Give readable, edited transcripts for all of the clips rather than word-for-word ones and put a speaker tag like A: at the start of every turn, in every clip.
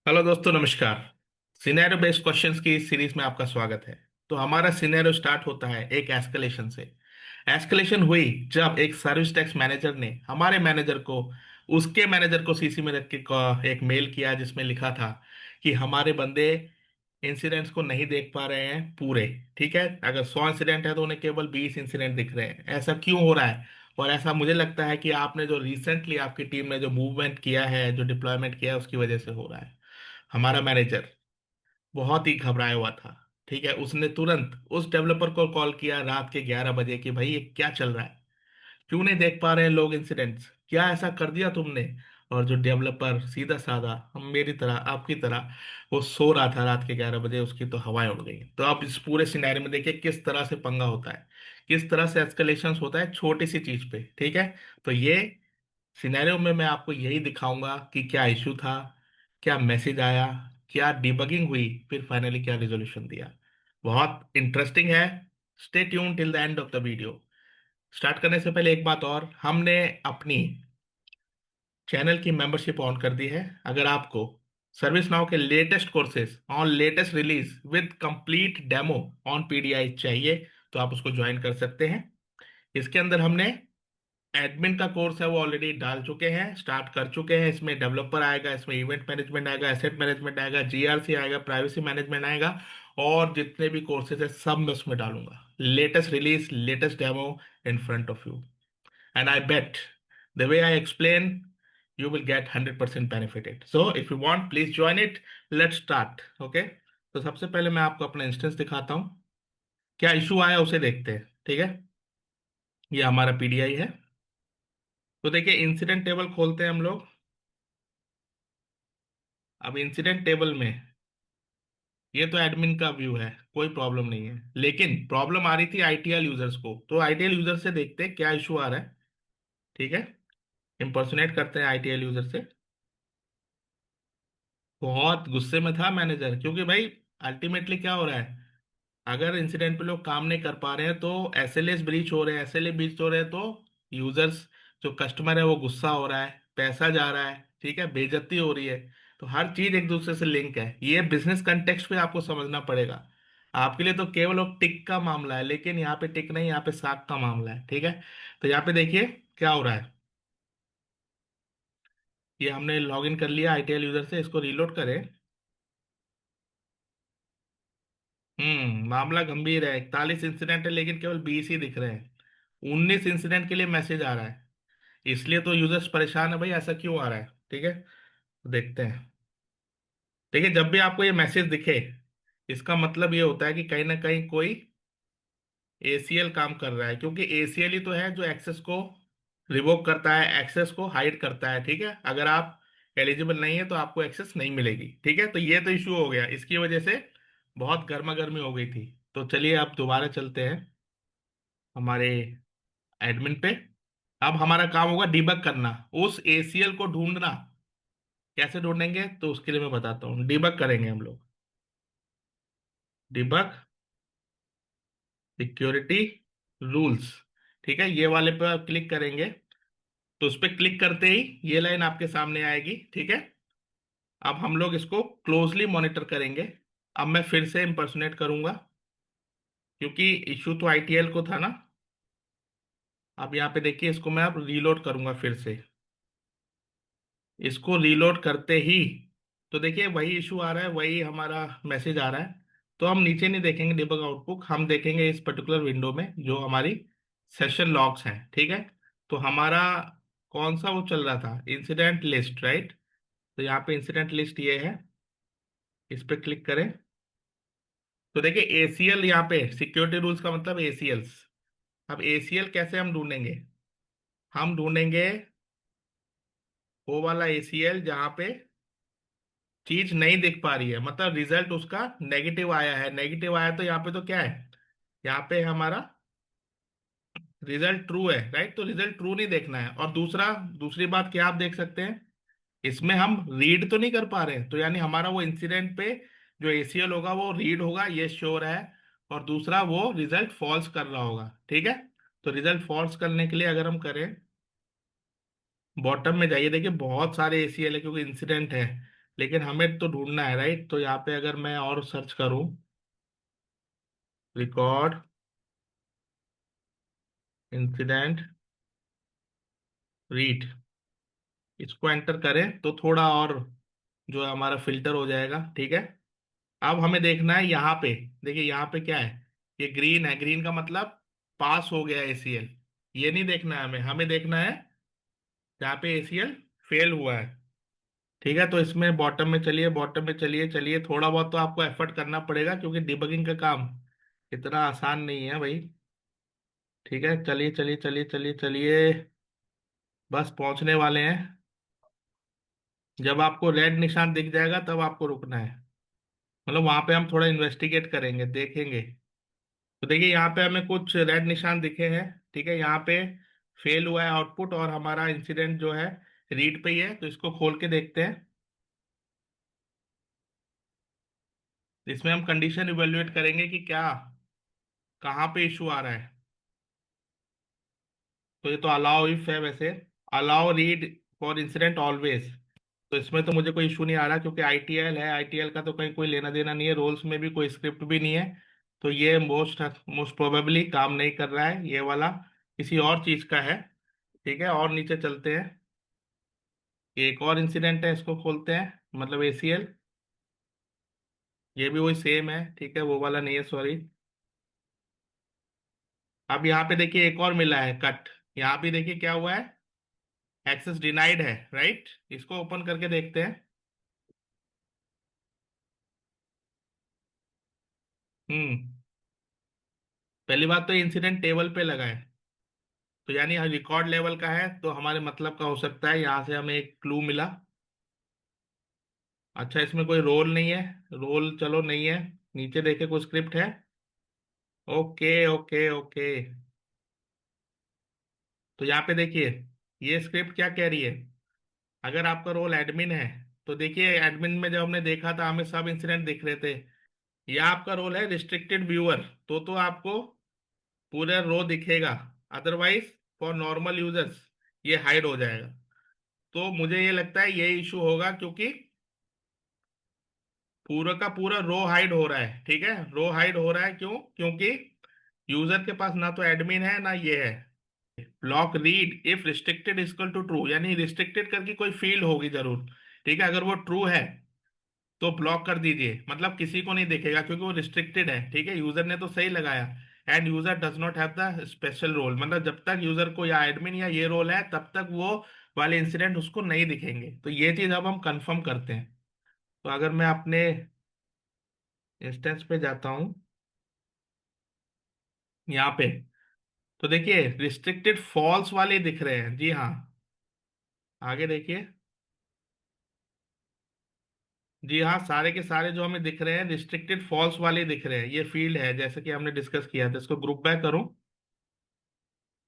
A: Hello दोस्तों, नमस्कार। Scenario based questions की सीरीज में आपका स्वागत है। तो हमारा सिनेरियो स्टार्ट होता है एक एस्केलेशन से। एस्केलेशन हुई जब एक सर्विस टैक्स मैनेजर ने हमारे मैनेजर को, उसके मैनेजर को सीसी में रख के एक मेल किया जिसमें लिखा था कि हमारे बंदे इंसिडेंट्स को नहीं देख पा रहे हैं पूरे। ठीक है, अगर 100 इंसिडेंट है तो उन्हें केवल 20 इंसिडेंट दिख रहे हैं। ऐसा क्यों हो रहा है? और ऐसा मुझे लगता है कि आपने जो रिसेंटली आपकी टीम ने जो मूवमेंट किया है, जो डिप्लॉयमेंट किया है, उसकी वजह से हो रहा है। हमारा मैनेजर बहुत ही घबराया हुआ था। ठीक है, उसने तुरंत उस डेवलपर को कॉल किया रात के 11 बजे कि भाई ये क्या चल रहा है, क्यों नहीं देख पा रहे हैं लोग इंसिडेंट्स, क्या ऐसा कर दिया तुमने? और जो डेवलपर सीधा साधा हम मेरी तरह आपकी तरह वो सो रहा था रात के 11 बजे, उसकी तो हवाएं उड़ गई। तो आप इस पूरे सिनेरियो में देखिए किस तरह से पंगा होता है, किस तरह से एस्केलेशन होता है छोटी सी चीज पे। ठीक है, तो ये सिनेरियो में मैं आपको यही दिखाऊंगा कि क्या इशू था, क्या मैसेज आया, क्या डिबगिंग हुई, फिर फाइनली क्या रिजोल्यूशन दिया। बहुत इंटरेस्टिंग है। Stay tune till the end of the video. Start करने से पहले एक बात और, हमने अपनी चैनल की मेंबरशिप ऑन कर दी है। अगर आपको सर्विस नाउ के latest courses on latest release with complete demo on PDI चाहिए तो आप उसको ज्वाइन कर सकते हैं। इसके अंदर हमने एडमिन का कोर्स है वो ऑलरेडी डाल चुके हैं, स्टार्ट कर चुके हैं। इसमें डेवलपर आएगा, इसमें इवेंट मैनेजमेंट आएगा, एसेट मैनेजमेंट आएगा, जीआरसी आएगा, प्राइवेसी मैनेजमेंट आएगा, और जितने भी कोर्सेज है सब मैं उसमें डालूंगा। Latest release, latest demo in front of you. And I bet the way I explain you will get 100% benefited. So if you want, please join it. Let's start. Okay, तो सबसे पहले मैं आपको अपना इंस्टेंस दिखाता हूँ, क्या इशू आया उसे देखते हैं। ठीक है, ये हमारा पीडीआई है। तो देखिए इंसिडेंट टेबल खोलते हैं हम लोग। अब इंसिडेंट टेबल में ये तो एडमिन का व्यू है, कोई प्रॉब्लम नहीं है, लेकिन प्रॉब्लम आ रही थी आईटीएल यूजर्स को। तो आईटीएल यूजर से देखते हैं क्या इशू आ रहा है। ठीक है, इंपर्सोनेट करते हैं आईटीएल यूजर से। बहुत गुस्से में था मैनेजर, क्योंकि भाई अल्टीमेटली क्या हो रहा है, अगर इंसिडेंट पे लोग काम नहीं कर पा रहे हैं तो एसएलएस ब्रीच हो रहे हैं, एसएलए ब्रीच हो रहे हैं तो यूजर्स, जो कस्टमर है वो गुस्सा हो रहा है, पैसा जा रहा है, ठीक है, बेइज्जती हो रही है। तो हर चीज एक दूसरे से लिंक है, ये बिजनेस कंटेक्स्ट पे आपको समझना पड़ेगा। आपके लिए तो केवल एक टिक का मामला है, लेकिन यहाँ पे टिक नहीं, यहाँ पे साख का मामला है। ठीक है, तो यहाँ पे देखिए क्या हो रहा है। ये हमने लॉग इन कर लिया आईटीएल यूजर से, इसको रीलोड करें। मामला गंभीर है, 41 इंसिडेंट है लेकिन केवल 20 ही दिख रहे हैं। 19 इंसिडेंट के लिए मैसेज आ रहा है, इसलिए तो यूजर्स परेशान है भाई, ऐसा क्यों आ रहा है। ठीक है, तो देखते हैं। देखिए जब भी आपको ये मैसेज दिखे, इसका मतलब ये होता है कि कहीं ना कहीं कोई एसीएल काम कर रहा है, क्योंकि एसीएल ही तो है जो एक्सेस को रिवोक करता है, एक्सेस को हाइड करता है। ठीक है, अगर आप एलिजिबल नहीं है तो आपको एक्सेस नहीं मिलेगी। ठीक है, तो ये तो इशू हो गया, इसकी वजह से बहुत गर्मा गर्मी हो गई थी। तो चलिए आप दोबारा चलते हैं हमारे एडमिन पे। अब हमारा काम होगा डिबग करना, उस एसीएल को ढूंढना। कैसे ढूंढेंगे तो उसके लिए मैं बताता हूँ, डिबग करेंगे हम लोग। डिबग सिक्योरिटी रूल्स, ठीक है, ये वाले पे आप क्लिक करेंगे। तो उस पर क्लिक करते ही ये लाइन आपके सामने आएगी। ठीक है, अब हम लोग इसको क्लोजली मॉनिटर करेंगे। अब मैं फिर से इम्पर्सोनेट करूंगा, क्योंकि इशू तो आईटीएल को था ना। अब यहाँ पे देखिए, इसको मैं अब रीलोड करूंगा फिर से। इसको रीलोड करते ही तो देखिए वही इशू आ रहा है, वही हमारा मैसेज आ रहा है। तो हम नीचे नहीं देखेंगे डिबग आउटपुट, हम देखेंगे इस पर्टिकुलर विंडो में जो हमारी सेशन लॉग्स हैं। ठीक है, तो हमारा कौन सा वो चल रहा था, इंसिडेंट लिस्ट, राइट। तो यहाँ पे इंसिडेंट लिस्ट ये है, इस पे क्लिक करें। तो देखिए एसीएल, यहाँ पे सिक्योरिटी रूल्स का मतलब एसीएल्स। अब एसीएल कैसे हम ढूंढेंगे, हम ढूंढेंगे वो वाला एसीएल जहाँ पे चीज नहीं दिख पा रही है, मतलब रिजल्ट उसका नेगेटिव आया है। नेगेटिव आया तो यहाँ पे तो क्या है, यहाँ पे हमारा रिजल्ट ट्रू है, राइट। तो रिजल्ट ट्रू नहीं देखना है। और दूसरी बात क्या आप देख सकते हैं, इसमें हम रीड तो नहीं कर पा रहे हैं, तो यानी हमारा वो इंसिडेंट पे जो एसीएल होगा वो रीड होगा, ये श्योर है। और दूसरा वो रिजल्ट फॉल्स कर रहा होगा। ठीक है, तो रिजल्ट फॉल्स करने के लिए अगर हम करें, बॉटम में जाइए, देखिए बहुत सारे एसीएल है क्योंकि इंसिडेंट है। लेकिन हमें तो ढूंढना है, राइट? तो यहाँ पे अगर मैं और सर्च करूँ, रिकॉर्ड इंसिडेंट रीड, इसको एंटर करें तो थोड़ा और जो है हमारा फिल्टर हो जाएगा, ठीक है। अब हमें देखना है यहाँ पे, देखिए यहाँ पे क्या है, ये ग्रीन है, ग्रीन का मतलब पास हो गया एसीएल। ये नहीं देखना है हमें, हमें देखना है जहाँ पे एसीएल फेल हुआ है, ठीक है। तो इसमें बॉटम में चलिए, बॉटम में चलिए, चलिए थोड़ा बहुत तो आपको एफर्ट करना पड़ेगा, क्योंकि डिबगिंग का काम इतना आसान नहीं है भाई। ठीक है, चलिए चलिए चलिए चलिए चलिए, बस पहुंचने वाले हैं। जब आपको रेड निशान दिख जाएगा तब आपको रुकना है, मतलब वहां पे हम थोड़ा इन्वेस्टिगेट करेंगे, देखेंगे। तो देखिए यहाँ पे हमें कुछ रेड निशान दिखे हैं, ठीक है। यहाँ पे फेल हुआ है आउटपुट, और हमारा इंसिडेंट जो है रीड पे ही है, तो इसको खोल के देखते हैं। इसमें हम कंडीशन इवेल्युएट करेंगे कि क्या, कहाँ पे इशू आ रहा है। तो ये तो अलाउ इफ है वैसे, allow read for incident always. तो इसमें तो मुझे कोई इशू नहीं आ रहा, क्योंकि आईटीएल है, आईटीएल का तो कहीं कोई लेना देना नहीं है, रोल्स में भी कोई स्क्रिप्ट भी नहीं है। तो ये मोस्ट मोस्ट प्रोबेबली काम नहीं कर रहा है, ये वाला किसी और चीज का है। ठीक है, और नीचे चलते हैं। एक और इंसिडेंट है, इसको खोलते हैं, मतलब एसीएल। ये भी वही सेम है, ठीक है, वो वाला नहीं है, सॉरी। अब यहाँ पे देखिए एक और मिला है कट। यहाँ पे देखिए क्या हुआ है, एक्सेस डिनाइड है, राइट। इसको ओपन करके देखते हैं। हम्म। पहली बात तो इंसिडेंट टेबल पे लगा है, तो यानी रिकॉर्ड लेवल का है, तो हमारे मतलब का हो सकता है। यहाँ से हमें एक क्लू मिला। अच्छा, इसमें कोई रोल नहीं है, रोल चलो नहीं है। नीचे देखे कोई स्क्रिप्ट है। Okay okay okay. तो यहाँ पे देखिए, ये स्क्रिप्ट क्या कह रही है। अगर आपका रोल एडमिन है, तो देखिए एडमिन में जब हमने देखा था हमें सब इंसिडेंट दिख रहे थे। ये आपका रोल है रिस्ट्रिक्टेड व्यूअर, तो आपको पूरा रो दिखेगा। अदरवाइज फॉर नॉर्मल यूजर्स ये हाइड हो जाएगा। तो मुझे ये लगता है ये इशू होगा, क्योंकि पूरा का पूरा रो हाइड हो रहा है, ठीक है। रो हाइड हो रहा है क्यों? क्योंकि यूजर के पास ना तो एडमिन है ना ये है। Block read if restricted equal to true, यानी रिस्ट्रिक्टेड करके कोई फील्ड होगी जरूर, ठीक है। अगर वो ट्रू है तो ब्लॉक कर दीजिए, मतलब किसी को नहीं दिखेगा, क्योंकि वो रिस्ट्रिक्टेड है, ठीक है। यूजर ने तो सही लगाया। And user does not have the special role, मतलब जब तक यूजर को या एडमिन या ये रोल है तब तक वो वाले इंसिडेंट उसको नहीं दिखेंगे। तो ये चीज अब हम कंफर्म करते हैं। तो अगर मैं अपने इंस्टेंस पे जाता हूँ यहाँ पे, तो देखिए रिस्ट्रिक्टेड फॉल्स वाले दिख रहे हैं, जी हाँ। आगे देखिए, जी हाँ, सारे के सारे जो हमें दिख रहे हैं रिस्ट्रिक्टेड फॉल्स वाले दिख रहे हैं। ये फील्ड है जैसे कि हमने डिस्कस किया था। इसको ग्रुप बैक करूं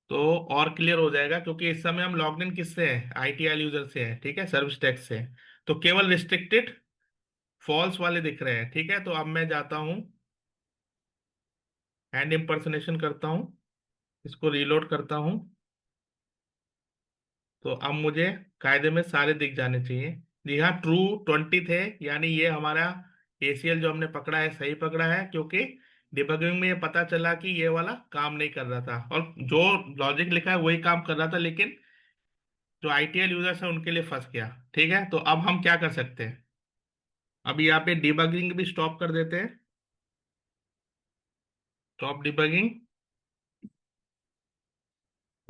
A: तो और क्लियर हो जाएगा, क्योंकि इस समय हम लॉग्ड इन किससे हैं, आईटीएल यूजर से हैं, ठीक है, सर्विस टैक्स से हैं। तो केवल रिस्ट्रिक्टेड फॉल्स वाले दिख रहे हैं, ठीक है। तो अब मैं जाता हूँ, हैंड इम्पर्सनेशन करता हूँ, इसको रीलोड करता हूँ। तो अब मुझे कायदे में सारे दिख जाने चाहिए। जी हाँ, ट्रू 20 थे, यानी ये हमारा एसीएल जो हमने पकड़ा है सही पकड़ा है, क्योंकि डिबगिंग में ये पता चला कि ये वाला काम नहीं कर रहा था, और जो लॉजिक लिखा है वही काम कर रहा था, लेकिन जो आईटीएल यूजर्स है उनके लिए फंस गया। ठीक है, तो अब हम क्या कर सकते हैं, अब यहाँ पे डिबगिंग भी स्टॉप कर देते हैं। Stop debugging.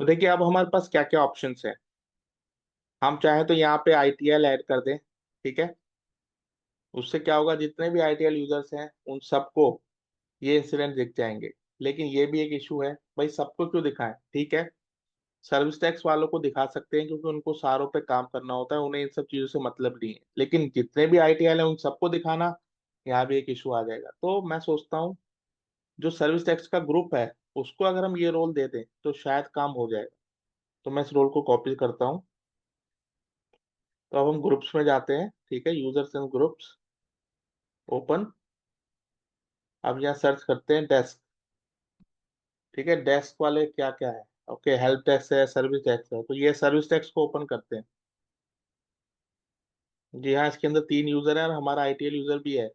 A: तो देखिए अब हमारे पास क्या क्या ऑप्शंस है। हम चाहे तो यहाँ पे आईटीएल ऐड कर दें, ठीक है। उससे क्या होगा, जितने भी आईटीएल यूजर्स हैं उन सबको ये इंसिडेंट दिख जाएंगे। लेकिन ये भी एक इशू है भाई, सबको क्यों दिखाएं, ठीक है। सर्विस टैक्स वालों को दिखा सकते हैं, क्योंकि उनको सारों पे काम करना होता है, उन्हें इन सब चीजों से मतलब नहीं है। लेकिन जितने भी आईटीएल है उन सबको दिखाना, यहाँ भी एक इशू आ जाएगा। तो मैं सोचता हूँ जो सर्विस टैक्स का ग्रुप है उसको अगर हम ये रोल दे दें तो शायद काम हो जाएगा। तो मैं इस रोल को कॉपी करता हूँ। तो अब हम ग्रुप्स में जाते हैं, ठीक है, यूजर्स एंड ग्रुप्स, ओपन। अब यहाँ सर्च करते हैं डेस्क, ठीक है। डेस्क वाले क्या क्या है, ओके, हेल्प डेस्क है, सर्विस डेस्क है। तो ये सर्विस डेस्क को ओपन करते हैं। जी हाँ, इसके अंदर 3 यूजर है और हमारा आईटीएल यूजर भी है,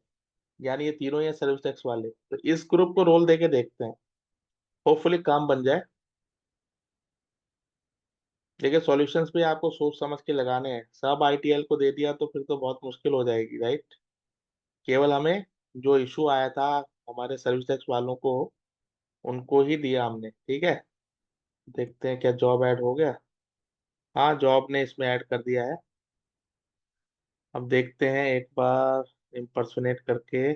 A: यानी ये तीनों ही है सर्विस टैक्स वाले। तो इस ग्रुप को रोल देके देखते हैं, होपफुली काम बन जाए। देखिए सॉल्यूशंस भी आपको सोच समझ के लगाने हैं, सब आईटीएल को दे दिया तो फिर तो बहुत मुश्किल हो जाएगी, राइट। केवल हमें जो इशू आया था हमारे सर्विस टैक्स वालों को, उनको ही दिया हमने, ठीक है। देखते हैं क्या जॉब ऐड हो गया। हाँ, जॉब ने इसमें ऐड कर दिया है। अब देखते हैं एक बार इम्पर्सोनेट करके,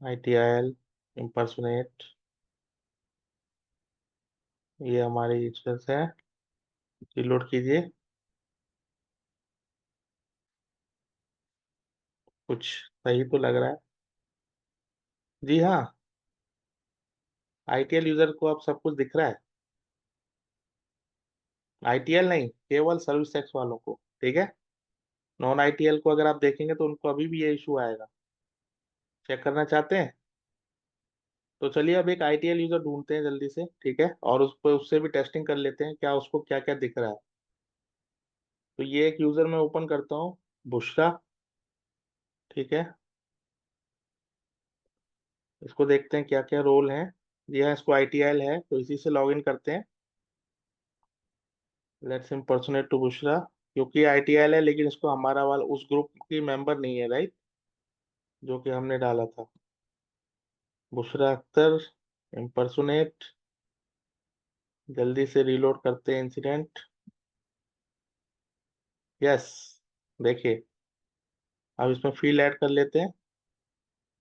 A: ITIL इम्पर्सोनेट, ये हमारी यूजर्स है। रिलोड कीजिए, कुछ सही तो लग रहा है। जी हाँ, आईटीएल यूजर को अब सब कुछ दिख रहा है। आईटीएल नहीं, केवल सर्विस टैक्स वालों को, ठीक है। नॉन आईटीएल को अगर आप देखेंगे तो उनको अभी भी ये इशू आएगा। चेक करना चाहते हैं तो चलिए अब एक आईटीएल यूजर ढूंढते हैं जल्दी से, ठीक है, और उस पर उससे भी टेस्टिंग कर लेते हैं क्या उसको क्या क्या दिख रहा है। तो ये एक यूजर मैं ओपन करता हूँ, बुशरा, ठीक है। इसको देखते हैं क्या क्या रोल है। जी हाँ, इसको आईटीएल है तो इसी से लॉगिन करते हैं। लेट्स इम्पर्सोनेट टू बुशरा, क्योंकि आईटीएल है लेकिन इसको हमारा वाला उस ग्रुप की मेंबर नहीं है, राइट, जो कि हमने डाला था। बुशरा अख्तर, इम्पर्सोनेट, जल्दी से रीलोड करते हैं इंसिडेंट। यस, देखिए अब इसमें फील्ड ऐड कर लेते हैं,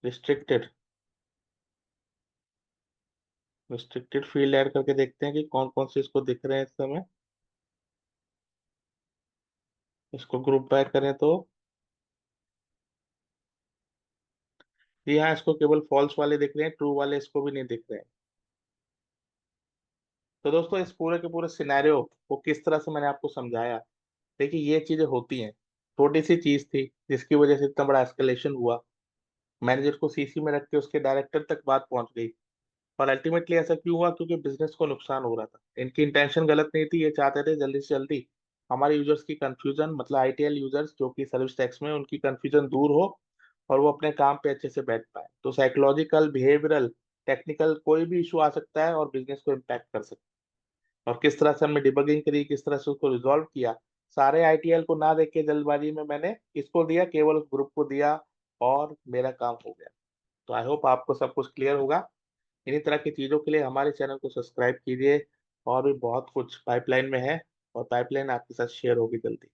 A: रिस्ट्रिक्टेड। रिस्ट्रिक्टेड फील्ड ऐड करके देखते हैं कि कौन कौन से इसको दिख रहे हैं इस समय। इसको ग्रुप बाय करें तो जी हाँ, इसको केवल फॉल्स वाले दिख रहे हैं, ट्रू वाले इसको भी नहीं दिख रहे हैं। तो दोस्तों इस पूरे के पूरे सिनेरियो को किस तरह से मैंने आपको समझाया। देखिए ये चीजें होती हैं, छोटी सी चीज थी जिसकी वजह से इतना बड़ा एस्केलेशन हुआ, मैनेजर को सीसी में रख के उसके डायरेक्टर तक बात पहुंच गई। और अल्टीमेटली ऐसा क्यों हुआ, क्योंकि बिजनेस को नुकसान हो रहा था। इनकी इंटेंशन गलत नहीं थी, ये चाहते थे जल्दी से जल्दी हमारे यूजर्स की कंफ्यूजन, मतलब आईटीएल यूजर्स जो कि सर्विस टैक्स में, उनकी कंफ्यूजन दूर हो और वो अपने काम पे अच्छे से बैठ पाए। तो साइकोलॉजिकल, बिहेवियरल, टेक्निकल कोई भी इशू आ सकता है और बिजनेस को इम्पैक्ट कर सकता है। और किस तरह से हमने डिबगिंग करी, किस तरह से उसको रिजॉल्व किया, सारे आईटीएल को ना देख के जल्दबाजी में मैंने किसको दिया, केवल उस ग्रुप को दिया, और मेरा काम हो गया। तो आई होप आपको सब कुछ क्लियर होगा। इन्हीं तरह की चीज़ों के लिए हमारे चैनल को सब्सक्राइब कीजिए, और भी बहुत कुछ पाइपलाइन में है, और पाइपलाइन आपके साथ शेयर होगी जल्दी।